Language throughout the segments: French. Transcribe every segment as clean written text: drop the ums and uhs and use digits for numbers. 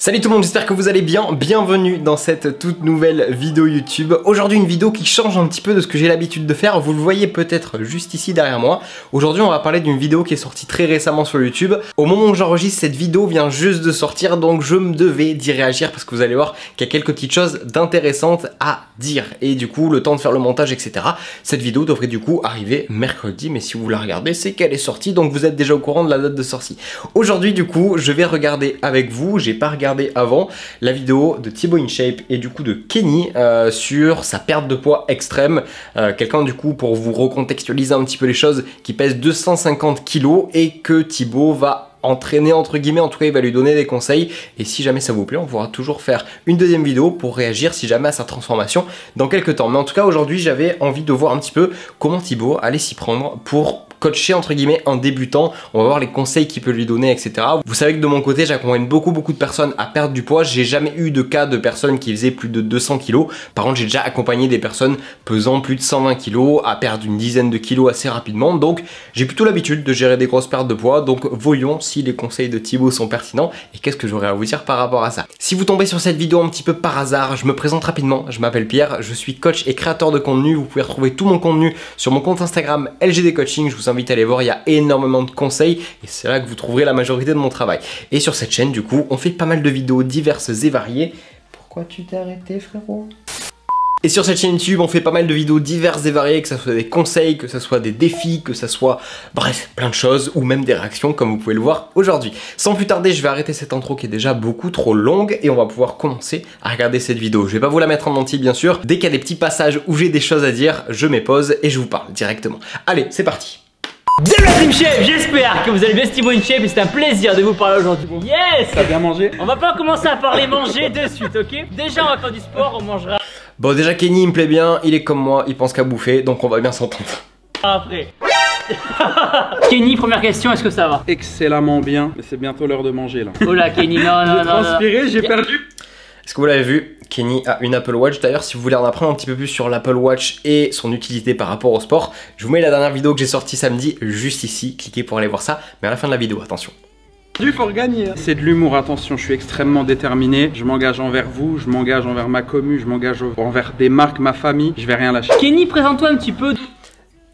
Salut tout le monde, j'espère que vous allez bien, bienvenue dans cette toute nouvelle vidéo YouTube. Aujourd'hui une vidéo qui change un petit peu de ce que j'ai l'habitude de faire, vous le voyez peut-être juste ici derrière moi. Aujourd'hui on va parler d'une vidéo qui est sortie très récemment sur YouTube. Au moment où j'enregistre cette vidéo vient juste de sortir, donc je me devais d'y réagir parce que vous allez voir qu'il y a quelques petites choses d'intéressantes à dire. Et du coup le temps de faire le montage etc. Cette vidéo devrait du coup arriver mercredi, mais si vous la regardez c'est qu'elle est sortie, donc vous êtes déjà au courant de la date de sortie. Aujourd'hui du coup je vais regarder avec vous, j'ai pas regardé avant la vidéo de Thibaut InShape et du coup de Kenny sur sa perte de poids extrême. Quelqu'un du coup, pour vous recontextualiser un petit peu les choses, qui pèse 250 kg et que Thibaut va entraîner entre guillemets, en tout cas il va lui donner des conseils et si jamais ça vous plaît on pourra toujours faire une deuxième vidéo pour réagir si jamais à sa transformation dans quelques temps. Mais en tout cas aujourd'hui j'avais envie de voir un petit peu comment Thibaut allait s'y prendre pour coacher entre guillemets un débutant. On va voir les conseils qu'il peut lui donner etc. Vous savez que de mon côté j'accompagne beaucoup de personnes à perdre du poids. J'ai jamais eu de cas de personnes qui faisaient plus de 200 kg. Par contre j'ai déjà accompagné des personnes pesant plus de 120 kg à perdre une dizaine de kilos assez rapidement. Donc j'ai plutôt l'habitude de gérer des grosses pertes de poids. Donc voyons si les conseils de Thibaut sont pertinents et qu'est-ce que j'aurais à vous dire par rapport à ça. Si vous tombez sur cette vidéo un petit peu par hasard, je me présente rapidement, je m'appelle Pierre, je suis coach et créateur de contenu. Vous pouvez retrouver tout mon contenu sur mon compte Instagram LGD Coaching. Je vous invite à aller voir, il y a énormément de conseils et c'est là que vous trouverez la majorité de mon travail. Et sur cette chaîne du coup on fait pas mal de vidéos diverses et variées. Pourquoi tu t'es arrêté frérot ? Et sur cette chaîne YouTube, on fait pas mal de vidéos diverses et variées, que ce soit des conseils, que ce soit des défis, que ce soit, bref, plein de choses, ou même des réactions, comme vous pouvez le voir aujourd'hui. Sans plus tarder, je vais arrêter cette intro qui est déjà beaucoup trop longue, et on va pouvoir commencer à regarder cette vidéo. Je vais pas vous la mettre en entier, bien sûr. Dès qu'il y a des petits passages où j'ai des choses à dire, je mets pause et je vous parle directement. Allez, c'est parti. Bienvenue la Team Shape, j'espère que vous allez bien. Thibaut InShape et c'est un plaisir de vous parler aujourd'hui. Yes. T'as bien mangé? On va pas commencer à parler manger de suite, ok? Déjà on va faire du sport, on mangera Bon déjà Kenny il me plaît bien, il est comme moi, il pense qu'à bouffer, donc on va bien s'entendre. après. Kenny, première question, est-ce que ça va? Excellemment bien, mais c'est bientôt l'heure de manger là. Oh là Kenny, non. J'ai transpiré, j'ai perdu. Est-ce que vous l'avez vu? Kenny a une Apple Watch. D'ailleurs, si vous voulez en apprendre un petit peu plus sur l'Apple Watch et son utilité par rapport au sport, je vous mets la dernière vidéo que j'ai sortie samedi juste ici. Cliquez pour aller voir ça, mais à la fin de la vidéo, attention. Il faut gagner. C'est de l'humour, attention, je suis extrêmement déterminé. Je m'engage envers vous, je m'engage envers ma commu, je m'engage envers des marques, ma famille. Je vais rien lâcher. Kenny, présente-toi un petit peu.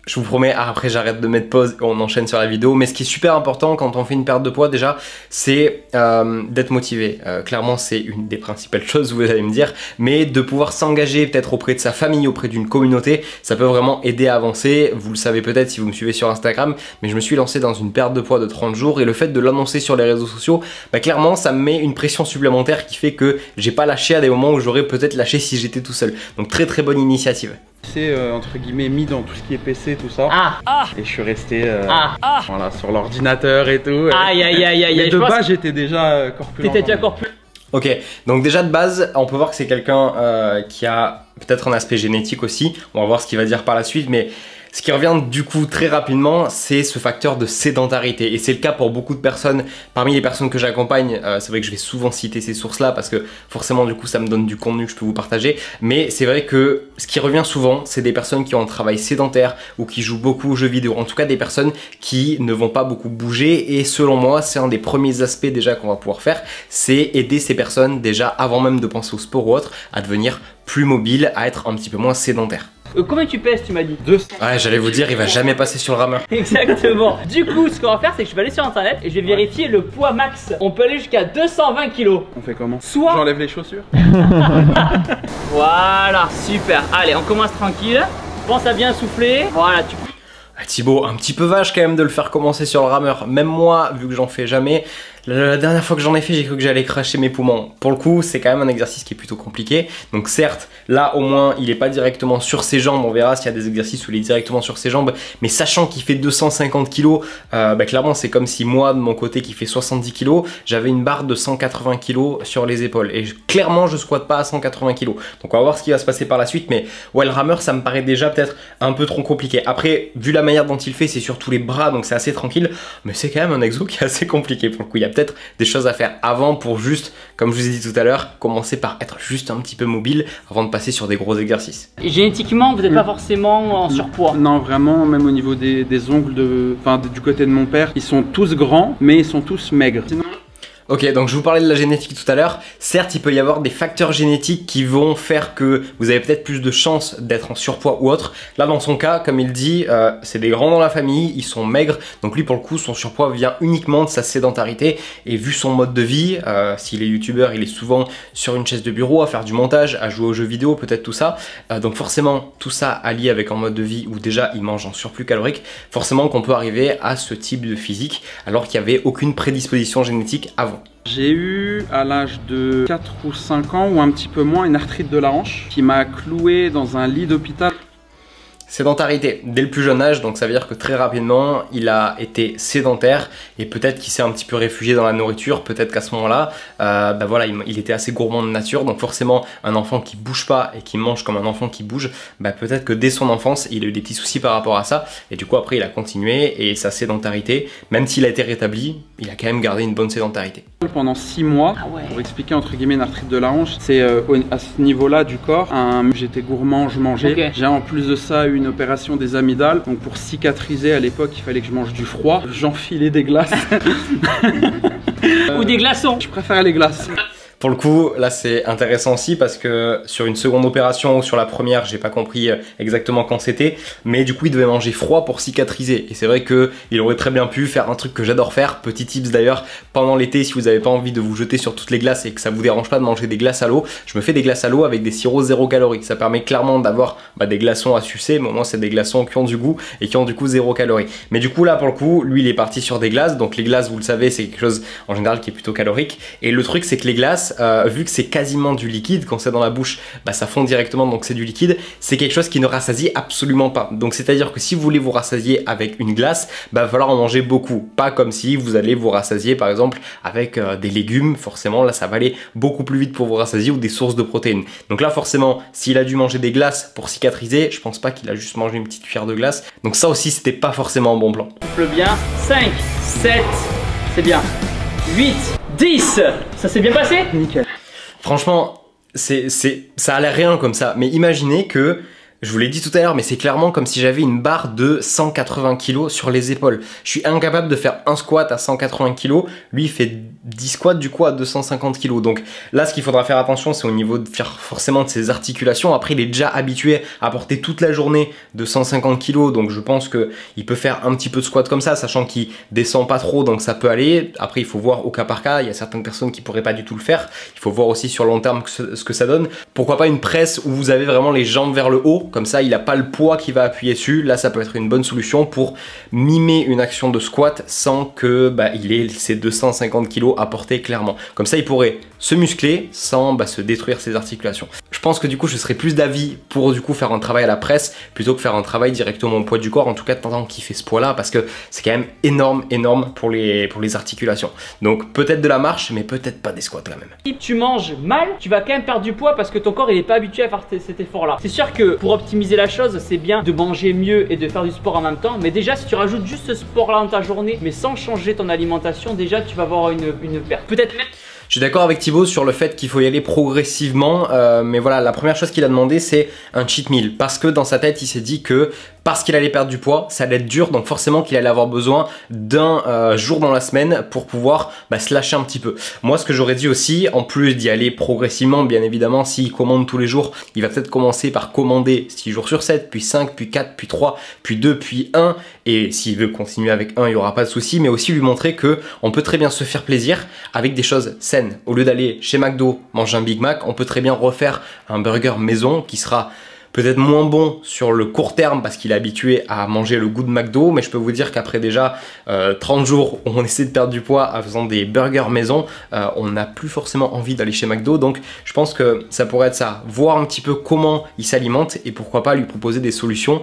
Je vous promets, après j'arrête de mettre pause et on enchaîne sur la vidéo. Mais ce qui est super important quand on fait une perte de poids déjà, c'est d'être motivé. Clairement c'est une des principales choses, vous allez me dire. Mais de pouvoir s'engager peut-être auprès de sa famille, auprès d'une communauté, ça peut vraiment aider à avancer. Vous le savez peut-être si vous me suivez sur Instagram, mais je me suis lancé dans une perte de poids de 30 jours. Et le fait de l'annoncer sur les réseaux sociaux, bah, clairement ça me met une pression supplémentaire qui fait que j'ai pas lâché à des moments où j'aurais peut-être lâché si j'étais tout seul. Donc très bonne initiative. C'est entre guillemets mis dans tout ce qui est PC, tout ça. Et je suis resté voilà, sur l'ordinateur et tout. Aïe. Mais de base j'étais déjà corpulent. T'étais déjà corpulent. Ok, donc déjà de base, on peut voir que c'est quelqu'un qui a peut-être un aspect génétique aussi. On va voir ce qu'il va dire par la suite, mais ce qui revient du coup très rapidement, c'est ce facteur de sédentarité. Et c'est le cas pour beaucoup de personnes. Parmi les personnes que j'accompagne, c'est vrai que je vais souvent citer ces sources-là parce que forcément du coup ça me donne du contenu que je peux vous partager. Mais c'est vrai que ce qui revient souvent, c'est des personnes qui ont un travail sédentaire ou qui jouent beaucoup aux jeux vidéo. En tout cas des personnes qui ne vont pas beaucoup bouger. Et selon moi, c'est un des premiers aspects déjà qu'on va pouvoir faire. C'est aider ces personnes déjà avant même de penser au sport ou autre à devenir plus mobiles, à être un petit peu moins sédentaires. Combien tu pèses, tu m'as dit? 200. Ouais, j'allais vous dire, il va jamais passer sur le rameur. Exactement. Du coup, ce qu'on va faire, c'est que je vais aller sur internet et je vais vérifier le poids max. On peut aller jusqu'à 220 kg. On fait comment? Soit j'enlève les chaussures. Voilà, super. Allez, on commence tranquille. Pense à bien souffler. Voilà, tu... Thibaut, un petit peu vache quand même de le faire commencer sur le rameur. Même moi, vu que j'en fais jamais, la dernière fois que j'en ai fait, j'ai cru que j'allais cracher mes poumons. Pour le coup, c'est quand même un exercice qui est plutôt compliqué. Donc certes, là au moins, il n'est pas directement sur ses jambes. On verra s'il y a des exercices où il est directement sur ses jambes. Mais sachant qu'il fait 250 kg, clairement c'est comme si moi, de mon côté qui fait 70 kg, j'avais une barre de 180 kg sur les épaules. Et clairement, je squatte pas à 180 kg. Donc on va voir ce qui va se passer par la suite. Mais ouais, le rameur, ça me paraît déjà peut-être un peu trop compliqué. Après, vu la manière dont il fait, c'est surtout les bras, donc c'est assez tranquille. Mais c'est quand même un exo qui est assez compliqué pour le coup. Il y a peut-être des choses à faire avant pour juste, comme je vous ai dit tout à l'heure, commencer par être juste un petit peu mobile avant de passer sur des gros exercices. Génétiquement, vous n'êtes pas forcément en surpoids? Non, vraiment, même au niveau des ongles du côté de mon père, ils sont tous grands, mais ils sont tous maigres. Sinon... Ok, donc je vous parlais de la génétique tout à l'heure. Certes, il peut y avoir des facteurs génétiques qui vont faire que vous avez peut-être plus de chances d'être en surpoids ou autre. Là, dans son cas, comme il dit, c'est des grands dans la famille, ils sont maigres. Donc lui, pour le coup, son surpoids vient uniquement de sa sédentarité. Et vu son mode de vie, s'il est youtubeur, il est souvent sur une chaise de bureau à faire du montage, à jouer aux jeux vidéo, peut-être tout ça. Donc forcément, tout ça allié avec un mode de vie où déjà il mange en surplus calorique, forcément qu'on peut arriver à ce type de physique alors qu'il n'y avait aucune prédisposition génétique avant. J'ai eu à l'âge de 4 ou 5 ans ou un petit peu moins une arthrite de la hanche qui m'a cloué dans un lit d'hôpital. Sédentarité dès le plus jeune âge, donc ça veut dire que très rapidement il a été sédentaire et peut-être qu'il s'est un petit peu réfugié dans la nourriture, peut-être qu'à ce moment-là, voilà, il était assez gourmand de nature, donc forcément un enfant qui bouge pas et qui mange comme un enfant qui bouge, peut-être que dès son enfance il a eu des petits soucis par rapport à ça et du coup après il a continué et sa sédentarité, même s'il a été rétabli, il a quand même gardé une bonne sédentarité. Pendant 6 mois, pour expliquer entre guillemets une arthrite de la hanche, c'est à ce niveau-là du corps, j'étais gourmand, je mangeais, j'ai en plus de ça eu une opération des amygdales, donc pour cicatriser à l'époque il fallait que je mange du froid, j'enfilais des glaces. Ou des glaçons. Je préfère les glaces. Pour le coup, là c'est intéressant aussi parce que sur une seconde opération ou sur la première, j'ai pas compris exactement quand c'était, mais du coup il devait manger froid pour cicatriser. Et c'est vrai qu'il aurait très bien pu faire un truc que j'adore faire, petit tips d'ailleurs, pendant l'été si vous n'avez pas envie de vous jeter sur toutes les glaces et que ça vous dérange pas de manger des glaces à l'eau, je me fais des glaces à l'eau avec des sirops 0 calories. Ça permet clairement d'avoir des glaçons à sucer, mais au moins c'est des glaçons qui ont du goût et qui ont du coup 0 calories. Mais du coup là pour le coup, lui il est parti sur des glaces, donc les glaces vous le savez c'est quelque chose en général qui est plutôt calorique. Et le truc c'est que les glaces, vu que c'est quasiment du liquide, quand c'est dans la bouche, ça fond directement, donc c'est du liquide, c'est quelque chose qui ne rassasie absolument pas. Donc c'est à dire que si vous voulez vous rassasier avec une glace, va falloir en manger beaucoup, pas comme si vous allez vous rassasier par exemple avec des légumes, forcément là ça va aller beaucoup plus vite pour vous rassasier, ou des sources de protéines. Donc là forcément, s'il a dû manger des glaces pour cicatriser, je pense pas qu'il a juste mangé une petite cuillère de glace, donc ça aussi c'était pas forcément un bon plan. Souffle bien, 5, 7, c'est bien, 8, 10, ça s'est bien passé? Nickel. Franchement, ça a l'air rien comme ça, mais imaginez que, je vous l'ai dit tout à l'heure, mais c'est clairement comme si j'avais une barre de 180 kg sur les épaules. Je suis incapable de faire un squat à 180 kg, lui il fait 10 squats du coup à 250 kg. Donc là ce qu'il faudra faire attention c'est au niveau de faire forcément de ses articulations. Après il est déjà habitué à porter toute la journée de 150 kg, donc je pense qu'il peut faire un petit peu de squat comme ça, sachant qu'il descend pas trop, donc ça peut aller. Après il faut voir au cas par cas, il y a certaines personnes qui pourraient pas du tout le faire. Il faut voir aussi sur le long terme ce que ça donne. Pourquoi pas une presse où vous avez vraiment les jambes vers le haut, comme ça il n'a pas le poids qui va appuyer dessus. Là ça peut être une bonne solution pour mimer une action de squat sans que il ait ses 250 kg à porter clairement. Comme ça il pourrait se muscler sans se détruire ses articulations. Je pense que du coup je serais plus d'avis pour du coup faire un travail à la presse plutôt que faire un travail directement au poids du corps, en tout cas tant qu'il fait ce poids là, parce que c'est quand même énorme pour les articulations. Donc peut-être de la marche mais peut-être pas des squats quand même. Si tu manges mal, tu vas quand même perdre du poids parce que ton corps il est pas habitué à faire cet effort là. C'est sûr que pour optimiser la chose, c'est bien de manger mieux et de faire du sport en même temps, mais déjà si tu rajoutes juste ce sport là dans ta journée mais sans changer ton alimentation, déjà tu vas avoir une perte. Peut-être même... Je suis d'accord avec Thibaut sur le fait qu'il faut y aller progressivement, mais voilà, la première chose qu'il a demandé c'est un cheat meal, parce que dans sa tête il s'est dit que parce qu'il allait perdre du poids, ça allait être dur, donc forcément qu'il allait avoir besoin d'un jour dans la semaine pour pouvoir se lâcher un petit peu. Moi ce que j'aurais dit aussi, en plus d'y aller progressivement, bien évidemment s'il commande tous les jours, il va peut-être commencer par commander 6 jours sur 7, puis 5, puis 4, puis 3, puis 2, puis 1, et s'il veut continuer avec 1, il n'y aura pas de souci, mais aussi lui montrer que on peut très bien se faire plaisir avec des choses saines. Au lieu d'aller chez McDo manger un Big Mac, on peut très bien refaire un burger maison qui sera peut-être moins bon sur le court terme parce qu'il est habitué à manger le goût de McDo, mais je peux vous dire qu'après déjà 30 jours où on essaie de perdre du poids en faisant des burgers maison, on n'a plus forcément envie d'aller chez McDo. Donc je pense que ça pourrait être ça, voir un petit peu comment il s'alimente et pourquoi pas lui proposer des solutions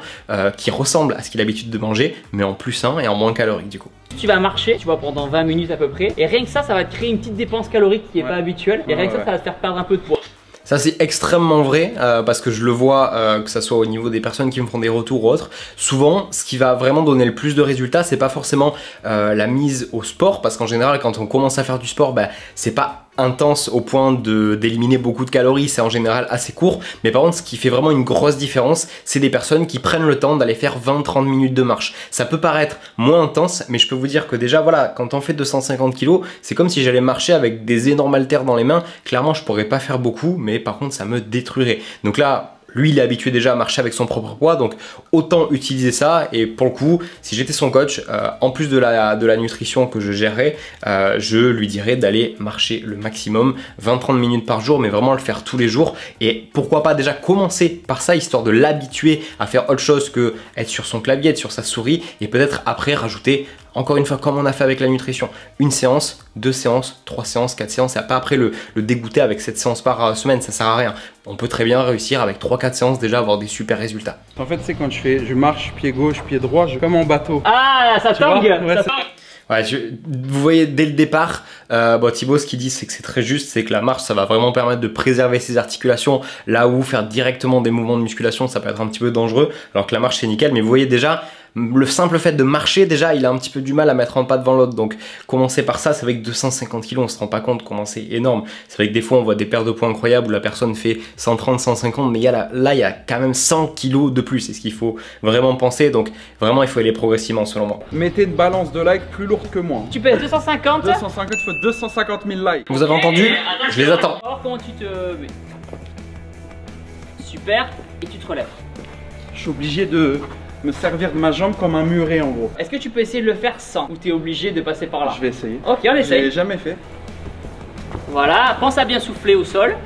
qui ressemblent à ce qu'il a l'habitude de manger, mais en plus sain et en moins calorique du coup. Tu vas marcher, tu vois, pendant 20 minutes à peu près, et rien que ça va te créer une petite dépense calorique qui est pas habituelle, et rien que ça va te faire perdre un peu de poids. Ça c'est extrêmement vrai parce que je le vois que ça soit au niveau des personnes qui me font des retours ou autres. Souvent ce qui va vraiment donner le plus de résultats c'est pas forcément la mise au sport, parce qu'en général quand on commence à faire du sport c'est pas intense au point d'éliminer beaucoup de calories, c'est en général assez court, mais par contre ce qui fait vraiment une grosse différence, c'est des personnes qui prennent le temps d'aller faire 20-30 minutes de marche. Ça peut paraître moins intense, mais je peux vous dire que déjà voilà, quand on fait 250 kg, c'est comme si j'allais marcher avec des énormes haltères dans les mains. Clairement je pourrais pas faire beaucoup, mais par contre ça me détruirait. Donc là, lui, il est habitué déjà à marcher avec son propre poids, donc autant utiliser ça. Et pour le coup, si j'étais son coach, en plus de la nutrition que je gérerais, je lui dirais d'aller marcher le maximum, 20-30 minutes par jour, mais vraiment le faire tous les jours. Et pourquoi pas déjà commencer par ça, histoire de l'habituer à faire autre chose que être sur son clavier, être sur sa souris, et peut-être après rajouter, encore une fois, comme on a fait avec la nutrition, une séance, 2 séances, 3 séances, 4 séances, et pas après le dégoûter avec 7 séances par semaine, ça sert à rien. On peut très bien réussir avec 3-4 séances déjà avoir des super résultats. En fait, c'est quand je marche pied gauche, pied droit, comme en bateau. Ah, ça tangue, ouais, Ouais, vous voyez dès le départ, Thibaut, ce qu'il dit, c'est que c'est très juste, c'est que la marche, ça va vraiment permettre de préserver ses articulations, là où faire directement des mouvements de musculation, ça peut être un petit peu dangereux, alors que la marche, c'est nickel. Mais vous voyez déjà, le simple fait de marcher, déjà, il a un petit peu du mal à mettre un pas devant l'autre. Donc, commencer par ça, c'est avec 250 kg, on se rend pas compte comment c'est énorme. C'est vrai que des fois, on voit des pertes de poids incroyables où la personne fait 130, 150, mais là, il y a quand même 100 kg de plus. C'est ce qu'il faut vraiment penser. Donc, vraiment, il faut aller progressivement, selon moi. Mettez une balance de likes plus lourde que moi. Tu pèses 250. 250, il faut 250 000 likes. Vous avez entendu? Je les attends. Alors, comment tu te mets? Super. Et tu te relèves. Je suis obligé de me servir de ma jambe comme un muret en gros. Est-ce que tu peux essayer de le faire sans, ou tu es obligé de passer par là? Je vais essayer. Ok, on essaye. Je l'ai jamais fait. Voilà, pense à bien souffler au sol.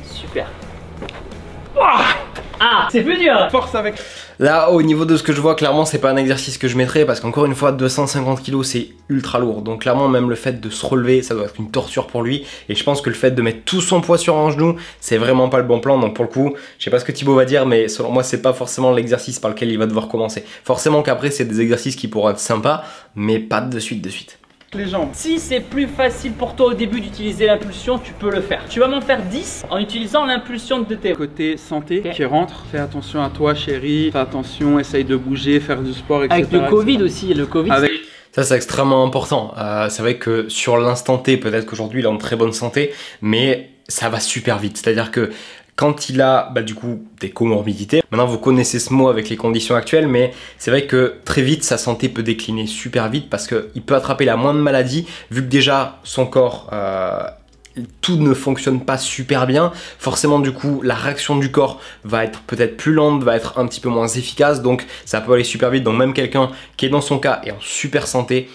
Super. Ah, c'est plus dur. Force avec. Là, au niveau de ce que je vois, clairement, c'est pas un exercice que je mettrais parce qu'encore une fois, 250 kg, c'est ultra lourd. Donc, clairement, même le fait de se relever, ça doit être une torture pour lui. Et je pense que le fait de mettre tout son poids sur un genou, c'est vraiment pas le bon plan. Donc, pour le coup, je sais pas ce que Thibaut va dire, mais selon moi, c'est pas forcément l'exercice par lequel il va devoir commencer. Forcément qu'après, c'est des exercices qui pourront être sympas, mais pas de suite. Les jambes. Si c'est plus facile pour toi au début d'utiliser l'impulsion, tu peux le faire. Tu vas m'en faire 10 en utilisant l'impulsion de tes... Côté santé qui rentre, fais attention à toi chérie, fais attention, essaye de bouger, faire du sport, etc. Avec le Covid aussi, le Covid... Ça, c'est extrêmement important. C'est vrai que sur l'instant T, peut-être qu'aujourd'hui, il est en très bonne santé, mais ça va super vite. C'est-à-dire que quand il a du coup des comorbidités, maintenant vous connaissez ce mot avec les conditions actuelles, mais c'est vrai que très vite sa santé peut décliner super vite parce qu'il peut attraper la moindre maladie, vu que déjà son corps, tout ne fonctionne pas super bien, forcément du coup la réaction du corps va être peut-être plus lente, va être un petit peu moins efficace, donc ça peut aller super vite. Donc même quelqu'un qui est dans son cas et en super santé,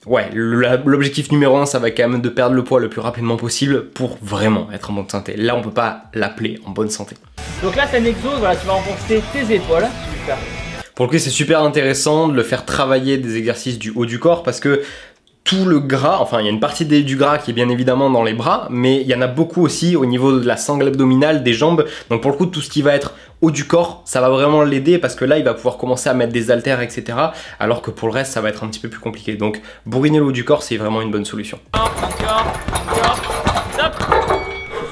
ouais, l'objectif numéro 1, ça va quand même de perdre le poids le plus rapidement possible pour vraiment être en bonne santé. Là, on peut pas l'appeler en bonne santé. Donc là, c'est un exo, voilà, tu vas renforcer tes épaules. Super. Pour le coup, c'est super intéressant de le faire travailler des exercices du haut du corps parce que tout le gras, enfin il y a une partie du gras qui est bien évidemment dans les bras, mais il y en a beaucoup aussi au niveau de la sangle abdominale, des jambes. Donc pour le coup, tout ce qui va être haut du corps, ça va vraiment l'aider parce que là, il va pouvoir commencer à mettre des haltères, etc. Alors que pour le reste, ça va être un petit peu plus compliqué. Donc bourriner le haut du corps, c'est vraiment une bonne solution. Encore, stop.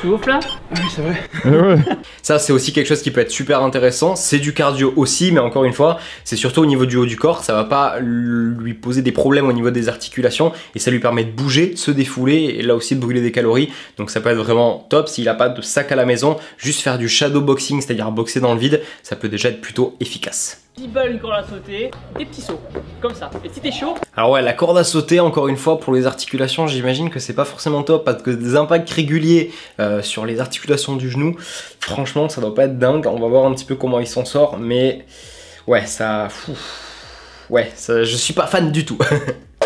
Souffle. Oui, c'est vrai. Ça, c'est aussi quelque chose qui peut être super intéressant. C'est du cardio aussi, mais encore une fois, c'est surtout au niveau du haut du corps. Ça va pas lui poser des problèmes au niveau des articulations et ça lui permet de bouger, se défouler et là aussi de brûler des calories. Donc ça peut être vraiment top. S'il n'a pas de sac à la maison, juste faire du shadow boxing, c'est-à-dire boxer dans le vide, ça peut déjà être plutôt efficace. 10 balles, une corde à sauter, des petits sauts, comme ça. Et si t'es chaud? Alors ouais, la corde à sauter, encore une fois, pour les articulations, j'imagine que c'est pas forcément top parce que des impacts réguliers sur les articulations du genou, franchement, ça doit pas être dingue. On va voir un petit peu comment il s'en sort, mais ouais, ça... je suis pas fan du tout.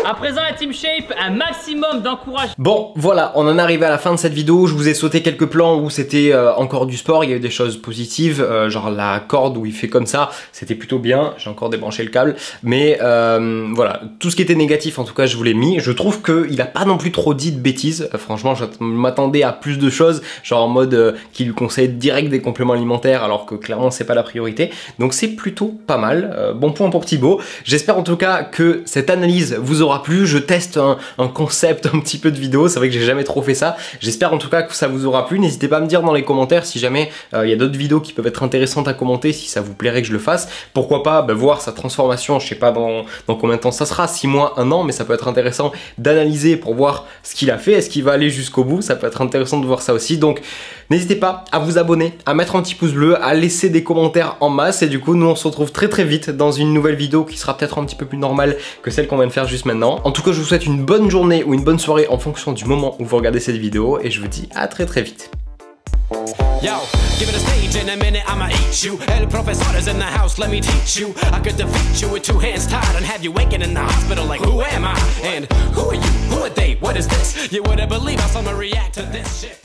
À présent, la Team Shape, un maximum d'encouragement. Bon, voilà, on en est arrivé à la fin de cette vidéo. Je vous ai sauté quelques plans où c'était encore du sport. Il y a eu des choses positives, genre la corde où il fait comme ça, c'était plutôt bien. J'ai encore débranché le câble. Mais voilà, tout ce qui était négatif, en tout cas, je vous l'ai mis. Je trouve qu'il n'a pas non plus trop dit de bêtises. Franchement, je m'attendais à plus de choses, genre en mode qu'il lui conseille direct des compléments alimentaires, alors que clairement, c'est pas la priorité. Donc c'est plutôt pas mal. Bon point pour Thibaut. J'espère en tout cas que cette analyse vous aura aura plu. Je teste un concept un petit peu de vidéo, c'est vrai que j'ai jamais trop fait ça. J'espère en tout cas que ça vous aura plu. N'hésitez pas à me dire dans les commentaires si jamais il y a d'autres vidéos qui peuvent être intéressantes à commenter, si ça vous plairait que je le fasse. Pourquoi pas voir sa transformation, je sais pas dans combien de temps ça sera, 6 mois, 1 an, mais ça peut être intéressant d'analyser pour voir ce qu'il a fait, est-ce qu'il va aller jusqu'au bout, ça peut être intéressant de voir ça aussi. Donc n'hésitez pas à vous abonner, à mettre un petit pouce bleu, à laisser des commentaires en masse, et du coup nous on se retrouve très vite dans une nouvelle vidéo qui sera peut-être un petit peu plus normale que celle qu'on vient de faire juste maintenant. En tout cas je vous souhaite une bonne journée ou une bonne soirée en fonction du moment où vous regardez cette vidéo, et je vous dis à très vite. Yo, give it a stage in a minute, I'ma eat you. El professor is in the house, let me teach you. I could defeat you with 2 hands tied and have you waking in the hospital like, who am I? And who are you? Who are they? What is this? You wouldn't believe how someone react to this shit.